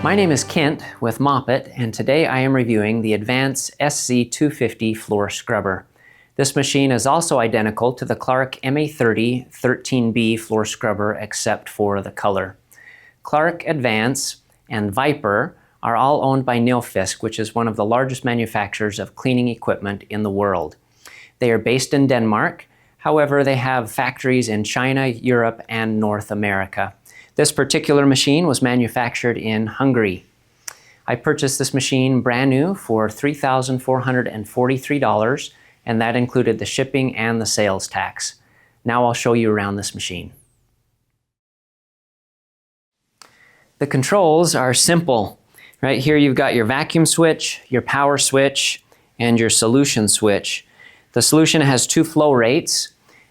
My name is Kent with Mopit, and today I am reviewing the Advance SC250 floor scrubber. This machine is also identical to the Clarke MA 13B floor scrubber except for the color. Clarke, Advance, and Viper are all owned by Nilfisk, which is one of the largest manufacturers of cleaning equipment in the world. They are based in Denmark. However, they have factories in China, Europe, and North America. This particular machine was manufactured in Hungary. I purchased this machine brand new for $3,443, and that included the shipping and the sales tax. Now I'll show you around this machine. The controls are simple. Right here you've got your vacuum switch, your power switch, and your solution switch. The solution has two flow rates,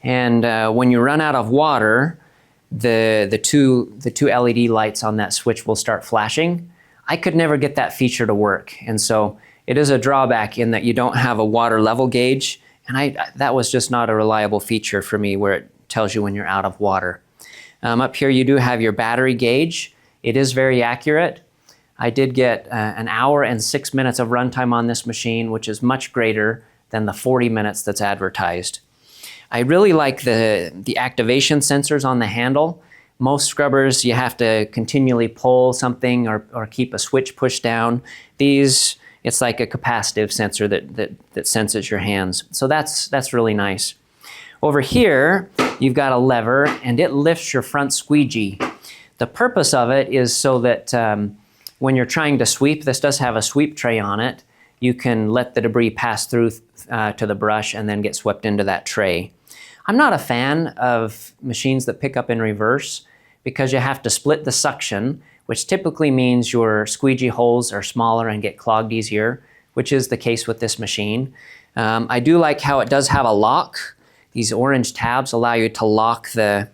and when you run out of water, the two LED lights on that switch will start flashing. I could never get that feature to work, and so it is a drawback in that you don't have a water level gauge, and that was just not a reliable feature for me where it tells you when you're out of water. Up here you do have your battery gauge. It is very accurate. I did get an hour and 6 minutes of runtime on this machine, which is much greater than the 40 minutes that's advertised. I really like the activation sensors on the handle. Most scrubbers, you have to continually pull something or keep a switch pushed down. These, it's like a capacitive sensor that senses your hands. So that's really nice. Over here, you've got a lever, and it lifts your front squeegee. The purpose of it is so that when you're trying to sweep, this does have a sweep tray on it, you can let the debris pass through to the brush and then get swept into that tray. I'm not a fan of machines that pick up in reverse because you have to split the suction, which typically means your squeegee holes are smaller and get clogged easier, which is the case with this machine. I do like how it does have a lock. These orange tabs allow you to lock the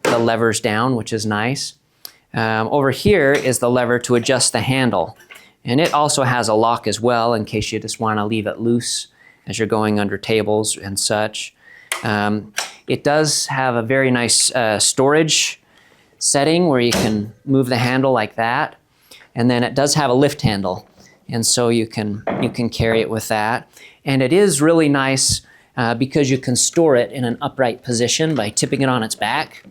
levers down, which is nice. Over here is the lever to adjust the handle, and it also has a lock as well in case you just want to leave it loose as you're going under tables and such. It does have a very nice storage setting where you can move the handle like that, and then it does have a lift handle, and so you can carry it with that. And it is really nice because you can store it in an upright position by tipping it on its back.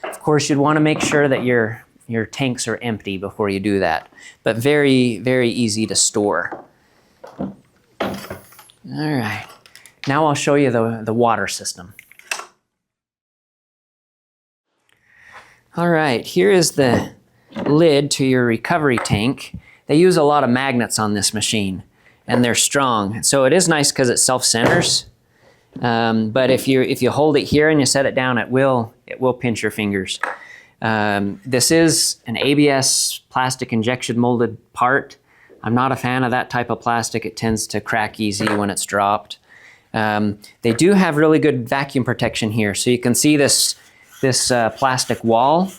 Of course, you'd want to make sure that your tanks are empty before you do that, but very, very easy to store. All right. Now I'll show you the water system. All right, here is the lid to your recovery tank. They use a lot of magnets on this machine, and they're strong. So it is nice because it self-centers. But if you hold it here and you set it down, it will pinch your fingers. This is an ABS plastic injection molded part. I'm not a fan of that type of plastic. It tends to crack easy when it's dropped. They do have really good vacuum protection here. So you can see this plastic wall.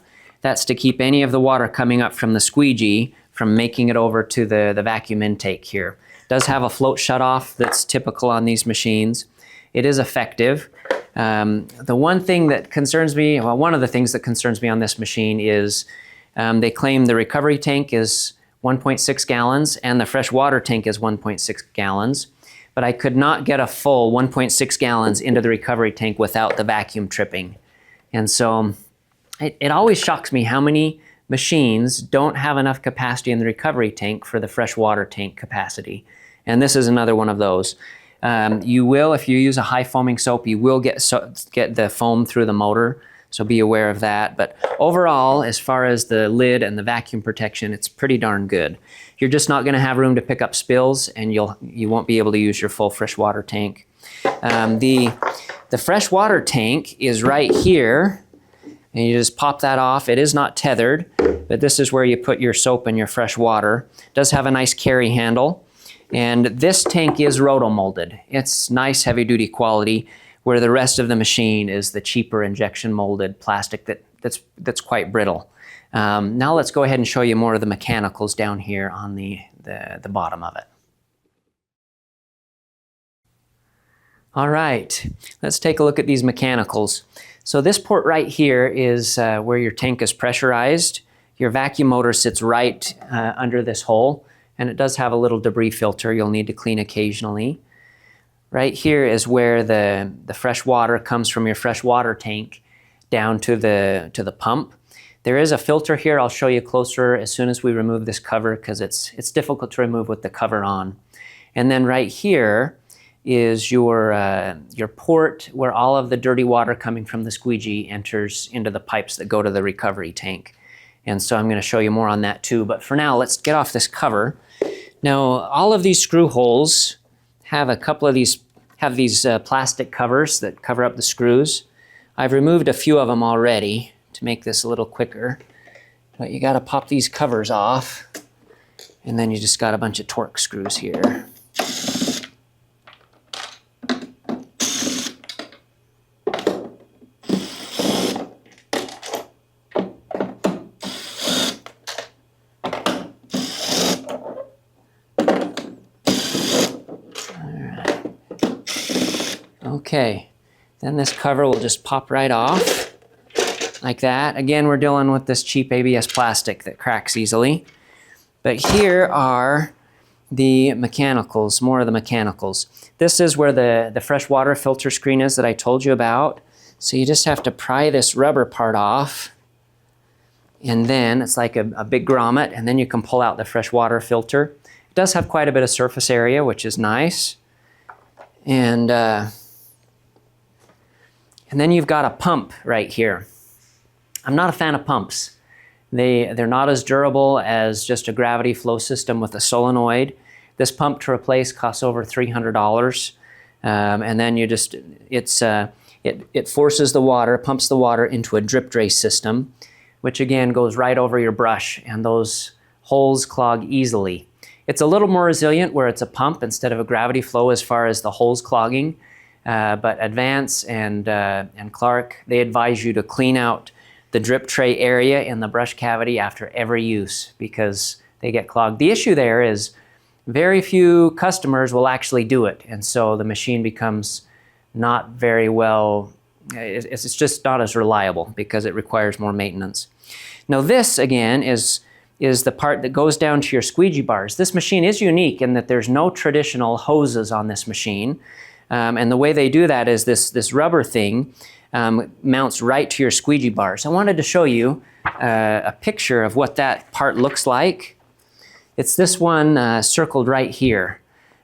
That's to keep any of the water coming up from the squeegee from making it over to the vacuum intake here. It does have a float shutoff that's typical on these machines. It is effective. The one thing that concerns me, well, one of the things that concerns me on this machine is they claim the recovery tank is 1.6 gallons and the fresh water tank is 1.6 gallons. But I could not get a full 1.6 gallons into the recovery tank without the vacuum tripping. And so it always shocks me how many machines don't have enough capacity in the recovery tank for the fresh water tank capacity. And this is another one of those. You will, if you use a high foaming soap, you will get the foam through the motor, so be aware of that. But overall, as far as the lid and the vacuum protection, it's pretty darn good. You're just not going to have room to pick up spills, and you won't be able to use your full freshwater tank. The freshwater tank is right here, and you just pop that off. It is not tethered, but this is where you put your soap and your fresh water. It does have a nice carry handle. And this tank is roto-molded. It's nice heavy-duty quality, where the rest of the machine is the cheaper injection molded plastic that's quite brittle. Now let's go ahead and show you more of the mechanicals down here on the bottom of it. All right, let's take a look at these mechanicals. So this port right here is where your tank is pressurized. your vacuum motor sits right under this hole, and it does have a little debris filter you'll need to clean occasionally. Right here is where the fresh water comes from your fresh water tank down to the pump. There is a filter here. I'll show you closer as soon as we remove this cover, because it's difficult to remove with the cover on. And then right here is your port where all of the dirty water coming from the squeegee enters into the pipes that go to the recovery tank. And so I'm going to show you more on that too. But for now, let's get off this cover. Now, all of these screw holes have a couple of these plastic covers that cover up the screws. I've removed a few of them already to make this a little quicker. But you got to pop these covers off, and then you just got a bunch of torque screws here. Okay, then this cover will just pop right off like that. Again, we're dealing with this cheap ABS plastic that cracks easily. But here are the mechanicals, more of the mechanicals. This is where the fresh water filter screen is that I told you about. So you just have to pry this rubber part off, and then it's like a big grommet, and then you can pull out the fresh water filter. It does have quite a bit of surface area, which is nice. And then you've got a pump right here. I'm not a fan of pumps. They're not as durable as just a gravity flow system with a solenoid. This pump to replace costs over $300. And then it forces the water, pumps the water into a drip tray system, which again goes right over your brush, and those holes clog easily. It's a little more resilient where it's a pump instead of a gravity flow as far as the holes clogging. But Advance and Clarke, they advise you to clean out the drip tray area in the brush cavity after every use because they get clogged. The issue there is very few customers will actually do it, and so the machine becomes not very well, it's just not as reliable because it requires more maintenance. Now this, again, is the part that goes down to your squeegee bars. This machine is unique in that there's no traditional hoses on this machine. And the way they do that is this rubber thing mounts right to your squeegee bars. I wanted to show you a picture of what that part looks like. It's this one circled right here.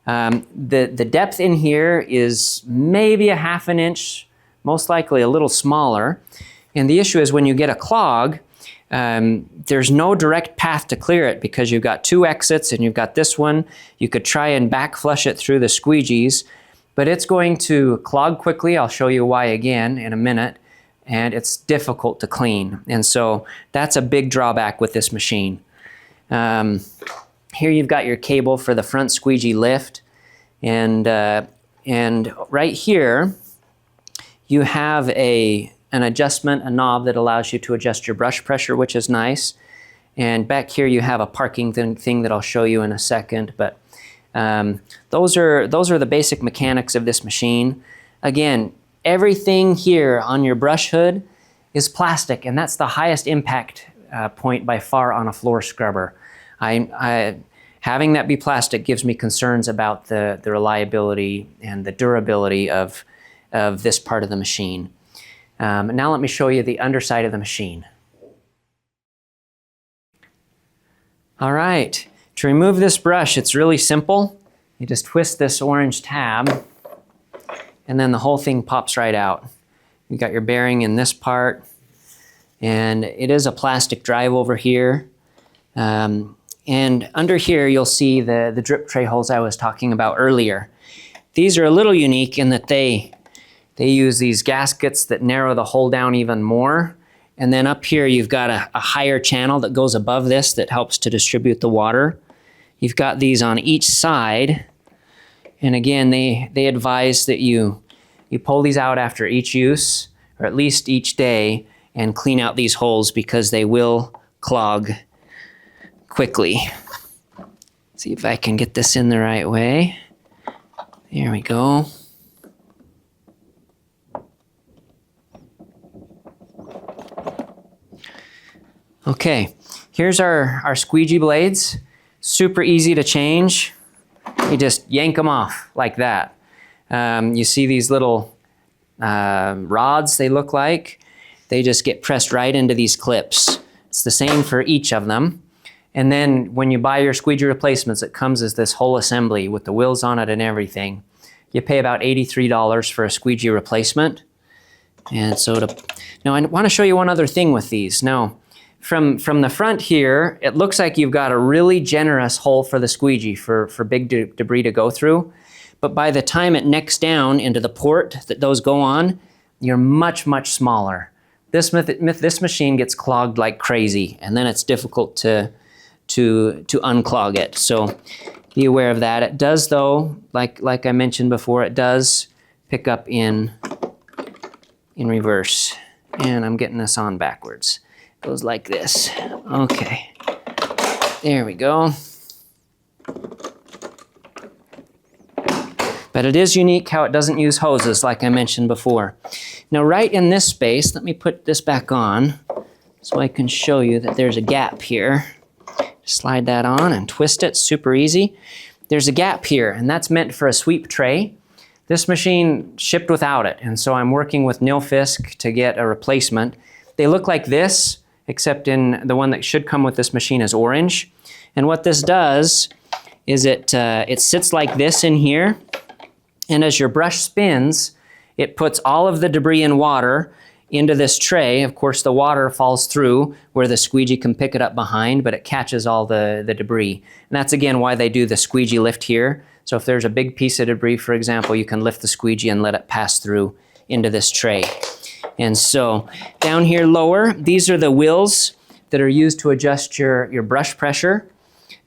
The depth in here is maybe a half an inch, most likely a little smaller. And the issue is when you get a clog, there's no direct path to clear it because you've got two exits and you've got this one. You could try and back flush it through the squeegees, but it's going to clog quickly. I'll show you why again in a minute, and it's difficult to clean. And so that's a big drawback with this machine. Here you've got your cable for the front squeegee lift, and right here you have an adjustment, a knob that allows you to adjust your brush pressure, which is nice. And back here you have a parking thing that I'll show you in a second. But those are the basic mechanics of this machine. Again, everything here on your brush hood is plastic, and that's the highest impact point by far on a floor scrubber. Having that be plastic gives me concerns about the reliability and the durability of this part of the machine. Now let me show you the underside of the machine. All right, to remove this brush, it's really simple. You just twist this orange tab, and then the whole thing pops right out. You've got your bearing in this part, and it is a plastic drive over here. And under here, you'll see the drip tray holes I was talking about earlier. These are a little unique in that they use these gaskets that narrow the hole down even more. And then up here, you've got a higher channel that goes above this that helps to distribute the water. You've got these on each side. And again, they advise that you pull these out after each use, or at least each day, and clean out these holes because they will clog quickly. See if I can get this in the right way. There we go. Okay, Here's our squeegee blades. Super easy to change. You just yank them off like that. You see these little rods they look like. They just get pressed right into these clips. It's the same for each of them. And then when you buy your squeegee replacements, it comes as this whole assembly with the wheels on it and everything. You pay about $83 for a squeegee replacement. And so now I want to show you one other thing with these. Now, from the front here, it looks like you've got a really generous hole for the squeegee for big debris to go through. But by the time it necks down into the port that those go on, you're much, much smaller. This machine gets clogged like crazy, and then it's difficult to unclog it. So be aware of that. It does, though, like I mentioned before, it does pick up in reverse. And I'm getting this on backwards. It goes like this. Okay. There we go. But it is unique how it doesn't use hoses, like I mentioned before. Now, right in this space, let me put this back on so I can show you that there's a gap here. Slide that on and twist it, super easy. There's a gap here, and that's meant for a sweep tray. This machine shipped without it, and so I'm working with Nilfisk to get a replacement. They look like this, except in the one that should come with this machine is orange. And what this does is it sits like this in here, and as your brush spins, it puts all of the debris and water into this tray. Of course, the water falls through where the squeegee can pick it up behind, but it catches all the debris. And that's, again, why they do the squeegee lift here. So if there's a big piece of debris, for example, you can lift the squeegee and let it pass through into this tray. And so down here lower, these are the wheels that are used to adjust your brush pressure.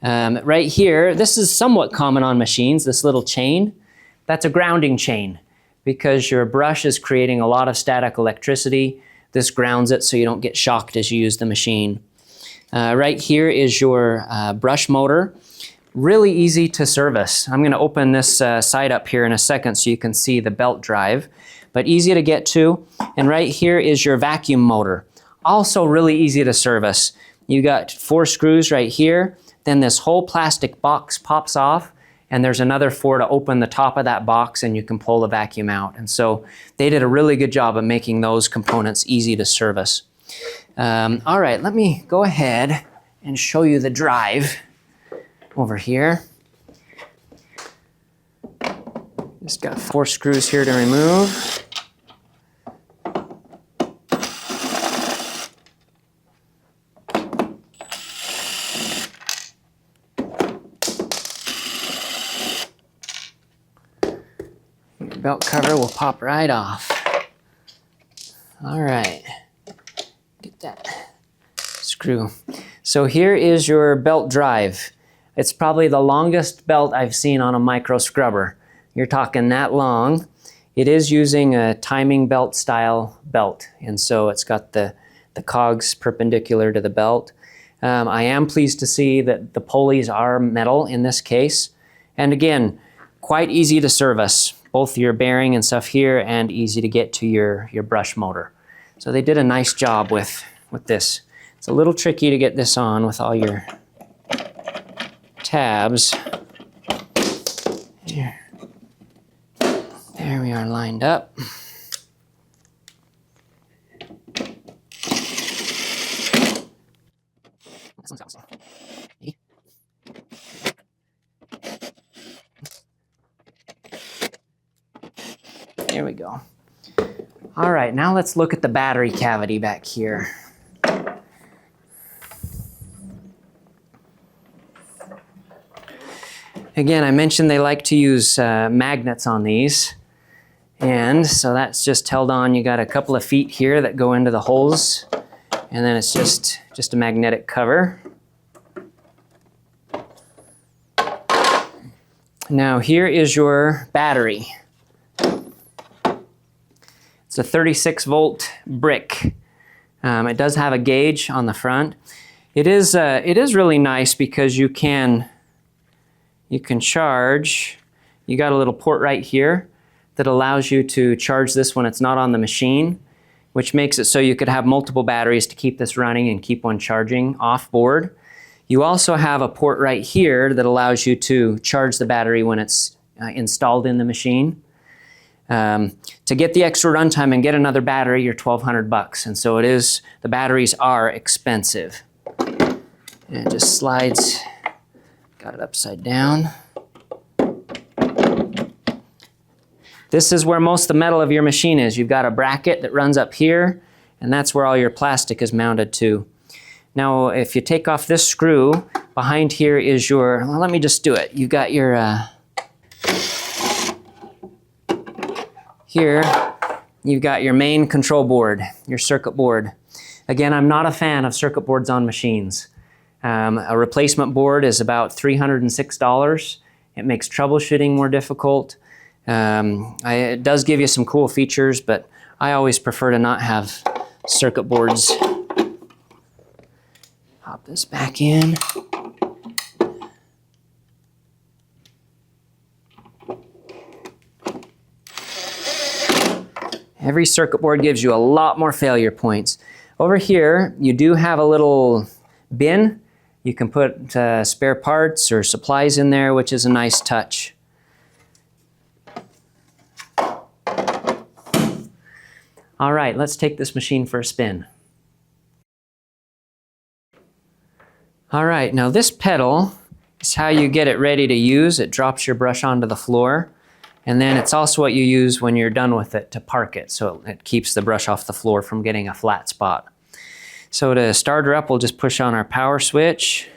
Right here, this is somewhat common on machines, this little chain. That's a grounding chain because your brush is creating a lot of static electricity. This grounds it so you don't get shocked as you use the machine. Right here is your brush motor. Really easy to service. I'm going to open this side up here in a second so you can see the belt drive, but easy to get to. And right here is your vacuum motor. Also really easy to service. You got 4 screws right here, then this whole plastic box pops off, and there's another 4 to open the top of that box, and you can pull the vacuum out. And so they did a really good job of making those components easy to service. All right, let me go ahead and show you the drive over here. Just got 4 screws here to remove. Your belt cover will pop right off. All right, get that screw. So here is your belt drive. It's probably the longest belt I've seen on a micro scrubber. You're talking that long. It is using a timing belt style belt, and so it's got the cogs perpendicular to the belt. I am pleased to see that the pulleys are metal in this case. And again, quite easy to service, both your bearing and stuff here, and easy to get to your brush motor. So they did a nice job with this. It's a little tricky to get this on with all your tabs. There we are lined up. There we go. All right, now let's look at the battery cavity back here. Again, I mentioned they like to use magnets on these. And so that's just held on. You got a couple of feet here that go into the holes. And then it's just a magnetic cover. Now here is your battery. It's a 36 volt brick. It does have a gauge on the front. It is really nice because you can charge. You got a little port right here that allows you to charge this when it's not on the machine. which makes it so you could have multiple batteries to keep this running and keep one charging off board. You also have a port right here that allows you to charge the battery when it's installed in the machine. To get the extra runtime and get another battery, you're $1,200, and so the batteries are expensive. And it just slides, got it upside down. This is where most of the metal of your machine is. You've got a bracket that runs up here, and that's where all your plastic is mounted to. Now, if you take off this screw, behind here is your, well, let me just do it. You've got your, here, you've got your main control board, your circuit board. Again, I'm not a fan of circuit boards on machines. A replacement board is about $306. It makes troubleshooting more difficult. It does give you some cool features, but I always prefer to not have circuit boards. Pop this back in. Every circuit board gives you a lot more failure points. Over here, you do have a little bin. You can put spare parts or supplies in there, which is a nice touch. All right, let's take this machine for a spin. All right, now this pedal is how you get it ready to use. It drops your brush onto the floor, and then it's also what you use when you're done with it to park it, so it keeps the brush off the floor from getting a flat spot. So to start her up, we'll just push on our power switch.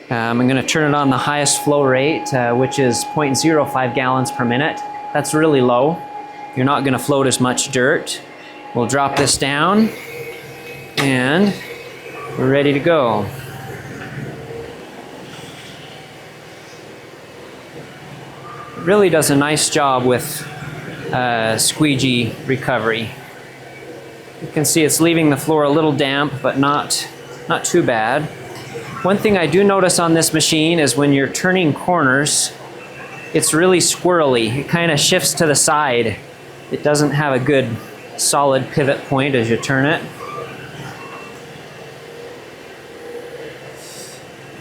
I'm going to turn it on the highest flow rate, which is 0.05 gallons per minute. That's really low. You're not going to float as much dirt. We'll drop this down, and we're ready to go. It really does a nice job with squeegee recovery. You can see it's leaving the floor a little damp, but not too bad. One thing I do notice on this machine is when you're turning corners, it's really squirrely. It kind of shifts to the side. It doesn't have a good solid pivot point as you turn it.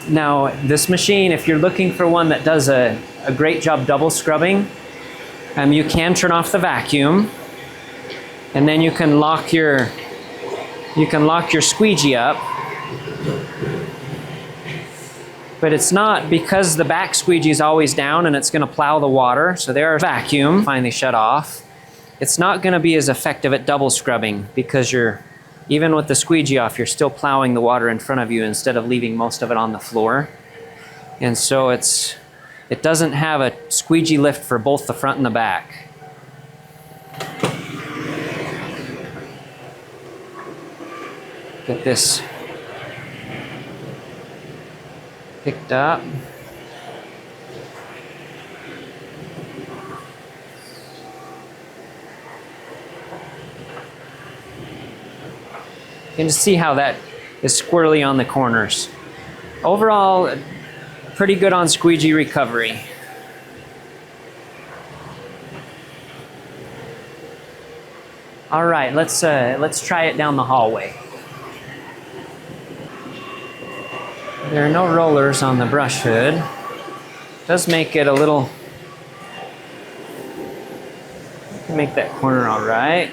Now, this machine, if you're looking for one that does a great job double scrubbing, you can turn off the vacuum, and then you can lock your squeegee up. But it's not, because the back squeegee is always down and it's going to plow the water, so there's vacuum finally shut off. It's not going to be as effective at double scrubbing because even with the squeegee off, you're still plowing the water in front of you instead of leaving most of it on the floor. And so it doesn't have a squeegee lift for both the front and the back. Get this picked up. You can just see how that is squirrely on the corners. Overall, pretty good on squeegee recovery. All right, let's try it down the hallway. There are no rollers on the brush hood. It does make it a little, make that corner all right.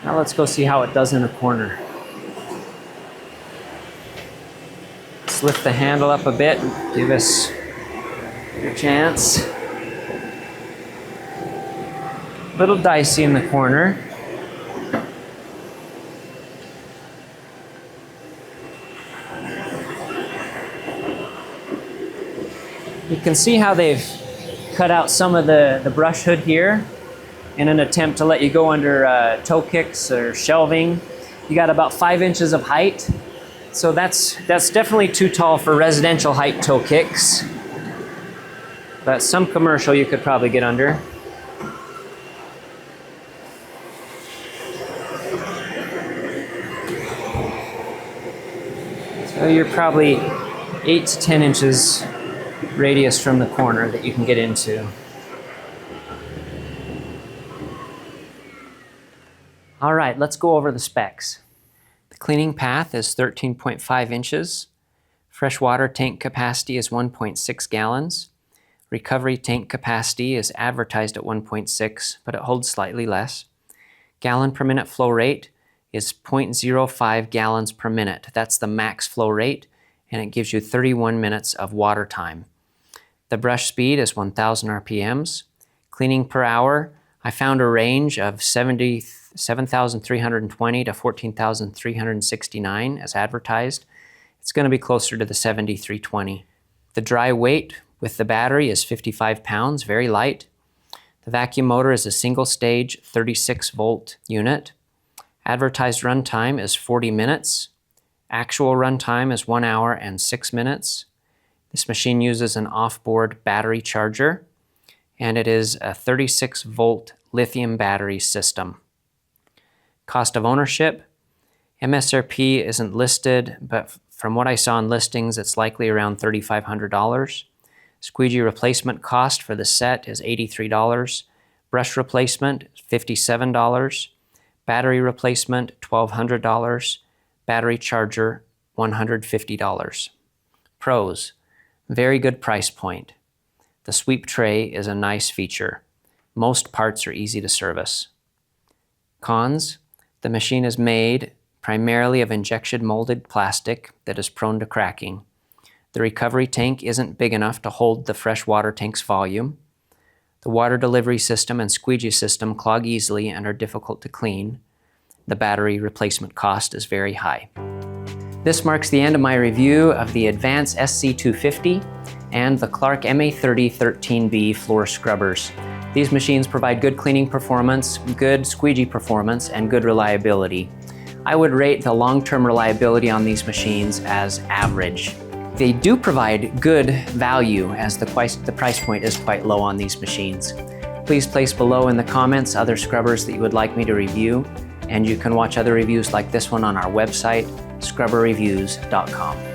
Now let's go see how it does in a corner. Let's lift the handle up a bit, give us a chance. A little dicey in the corner. You can see how they've cut out some of the brush hood here in an attempt to let you go under toe kicks or shelving. You got about 5 inches of height. So that's definitely too tall for residential height toe kicks. But some commercial you could probably get under. So you're probably 8 to 10 inches radius from the corner that you can get into. All right, let's go over the specs. The cleaning path is 13.5 inches. Freshwater tank capacity is 1.6 gallons. Recovery tank capacity is advertised at 1.6, but it holds slightly less. Gallon per minute flow rate is 0.05 gallons per minute. That's the max flow rate, and it gives you 31 minutes of water time. The brush speed is 1,000 RPMs. Cleaning per hour, I found a range of 7,320 to 14,369 as advertised. It's going to be closer to the 7,320. The dry weight with the battery is 55 pounds, very light. The vacuum motor is a single stage 36 volt unit. Advertised runtime is 40 minutes. Actual runtime is 1 hour and 6 minutes. This machine uses an off-board battery charger, and it is a 36 volt lithium battery system. Cost of ownership, MSRP isn't listed, but from what I saw in listings, it's likely around $3,500. Squeegee replacement cost for the set is $83. Brush replacement, $57. Battery replacement, $1,200. Battery charger, $150. Pros, very good price point. The sweep tray is a nice feature. Most parts are easy to service. Cons, the machine is made primarily of injection molded plastic that is prone to cracking. The recovery tank isn't big enough to hold the freshwater tank's volume. The water delivery system and squeegee system clog easily and are difficult to clean. The battery replacement cost is very high. This marks the end of my review of the Advance SC250 and the Clarke MA 13B floor scrubbers. These machines provide good cleaning performance, good squeegee performance, and good reliability. I would rate the long-term reliability on these machines as average. They do provide good value as the price point is quite low on these machines. Please place below in the comments other scrubbers that you would like me to review, and you can watch other reviews like this one on our website, scrubberreviews.com.